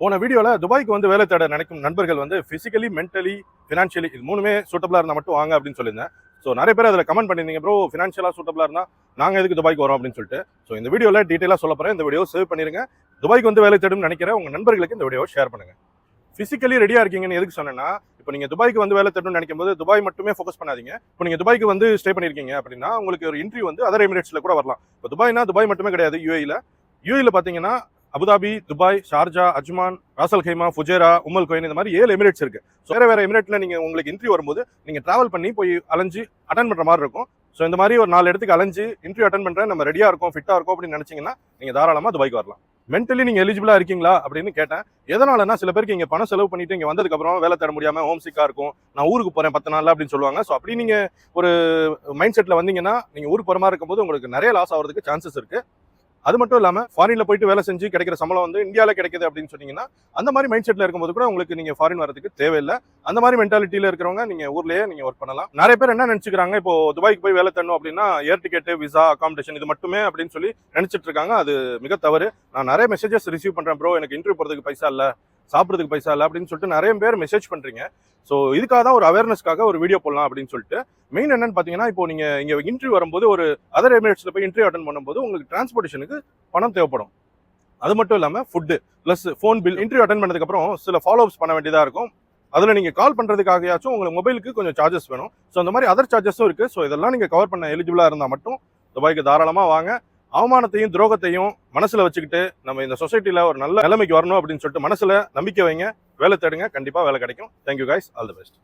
போன வீடியோல துபாய்க்கு வந்து வேலை தேட நினைக்கும் நண்பர்கள் வந்து பிசிக்கலி, மென்டலி, ஃபினான்ஷியலி இது மூணுமே சூட்டபிளா இருந்தா மட்டும் வாங்க அப்படின்னு சொல்லியிருந்தேன். ஸோ நிறைய பேர் அதில் கமெண்ட் பண்ணியிருந்தீங்க, ப்ரோ ஃபினான்ஷியலா சூட்டபிளா இருந்தா நாங்கள் எதுக்கு துபாய்க்கு வரோம் அப்படின்னு சொல்லிட்டு. ஸோ இந்த வீடியோல டீட்டெயிலாக சொல்ல போறேன். இந்த வீடியோ சேவ் பண்ணிருங்க. துபாய்க்கு வந்து வேலை தேடும் நினைக்கிற உங்க நண்பர்களுக்கு இந்த வீடியோவை ஷேர் பண்ணுங்க. பிசிக்கலி ரெடியா இருக்கீங்கன்னு எதுக்கு சொன்னேன்னா, இப்போ நீங்க துபாய்க்கு வந்து வேலை தேடணும்னு நினைக்கும் போது துபாய் மட்டுமே ஃபோக்கஸ் பண்ணாதீங்க. இப்போ நீங்க துபாய்க்கு வந்து ஸ்டே பண்ணிருக்கீங்க அப்படின்னா உங்களுக்கு ஒரு இன்டர்வியூ வந்து அதர் எமிரேட்ஸ்ல கூட வரலாம். இப்போ துபாய்னா துபாய் மட்டுமே கிடையாது. யூஏல பாத்தீங்கன்னா அபுதாபி, துபாய், ஷார்ஜா, அஜ்மான், ராசல் கைமா, ஃபுஜேரா, உமல் கோயின் இந்த மாதிரி 7 எமிரேட்ஸ் இருக்கு. வேற எமிரேட்ல நீங்க உங்களுக்கு இன்டர்வியூ வரும்போது நீங்க டிராவல் பண்ணி போய் அலைஞ்சு அட்டன் பண்ற மாதிரி இருக்கும். ஸோ இந்த மாதிரி ஒரு 4 இடத்துக்கு அலைஞ்சு இன்டர்வியூ அட்டன் பண்றேன், நம்ம ரெடியா இருக்கும், ஃபிட்டா இருக்கும் அப்படின்னு நினைச்சீங்கன்னா நீங்க தாராளமா துபாய்க்கு வரலாம். மென்டலி நீங்க எலிஜிபிளா இருக்கீங்களா அப்படின்னு கேட்டேன். எதனாலனா சில பேருக்கு இங்க பணம் செலவு பண்ணிட்டு இங்க வந்ததுக்கு அப்புறம் வேலை தேட முடியாம ஹோம் சிக்கா இருக்கும், நான் ஊருக்கு போறேன் 10 நாள்ல அப்படின்னு சொல்லுவாங்க. ஸோ அப்படி நீங்க ஒரு மைண்ட் செட்ல வந்தீங்கன்னா நீங்க ஊருக்கு போற மாதிரி இருக்கும்போது உங்களுக்கு நிறைய லாஸ் ஆகிறதுக்கு சான்சஸ் இருக்கு. அது மட்டும் இல்லாம ஃபாரின்ல போயிட்டு வேலை செஞ்சு கிடைக்கிற சம்பளம் வந்து இந்தியாவில கிடைக்குது அப்படின்னு சொன்னீங்கன்னா அந்த மாதிரி மைண்ட் செட்ல இருக்கும்போது கூட உங்களுக்கு நீங்க ஃபாரின் வரதுக்கு தேவையில்லை. அந்த மாதிரி மென்டாலிட்டியில இருக்கிறவங்க நீங்க ஊர்லயே நீங்க ஒர்க் பண்ணலாம். நிறைய பேர் என்ன நினைச்சுக்கிறாங்க, இப்போ துபாய்க்கு போய் வேலை தேடணும் அப்படின்னா ஏர் டிக்கெட், விசா, அகாமடேஷன் இது மட்டுமே அப்படின்னு சொல்லி நினைச்சிட்டு இருக்காங்க. அது மிக தவறு. நான் நிறைய மெசேஜஸ் ரிசீவ் பண்றேன், ப்ரோ எனக்கு இன்டர்வியூ போறதுக்கு பைசா இல்ல, சாப்பிட்றதுக்கு பைசா இல்லை அப்படின்னு சொல்லிட்டு நிறைய பேர் மெசேஜ் பண்றீங்க. ஸோ இதுக்காக தான் ஒரு அவேர்னஸ்க்காக ஒரு வீடியோ போடலாம் அப்படின்னு சொல்லிட்டு. மெயின் என்னன்னு பார்த்தீங்கன்னா, இப்போ நீங்க இங்க இன்டர்வியூ வரும்போது ஒரு அதர் எமிரேட்ஸ்ல போய் இன்டர்வியூ அட்டன் பண்ணும்போது உங்களுக்கு டிரான்ஸ்போர்ட்டேஷனுக்கு பணம் தேவைப்படும். அது மட்டும் இல்லாம food plus phone bill. Interview attend பண்ணதுக்கு அப்புறம் சில ஃபாலோ அப்ஸ் பண்ண வேண்டியதா இருக்கும். அதுல நீங்க கால் பண்றதுக்காகயாச்சும் உங்களுக்கு மொபைலுக்கு கொஞ்சம் சார்ஜஸ் வேணும். ஸோ அந்த மாதிரி அதர் சார்ஜஸும் இருக்கு. ஸோ இதெல்லாம் நீங்க கவர் பண்ண எலிஜிபிளா இருந்தா மட்டும் துபாய்க்கு தாராளமா வாங்க. அவமானத்தையும் துரோகத்தையும் மனசுல வச்சுக்கிட்டு நம்ம இந்த சொசைட்டில ஒரு நல்ல நிலைமைக்கு வரணும் அப்படின்னு சொல்லிட்டு மனசுல நம்பிக்கை வைங்க. வேலை தேடுங்க, கண்டிப்பா வேலை கிடைக்கும். Thank you guys, all the best.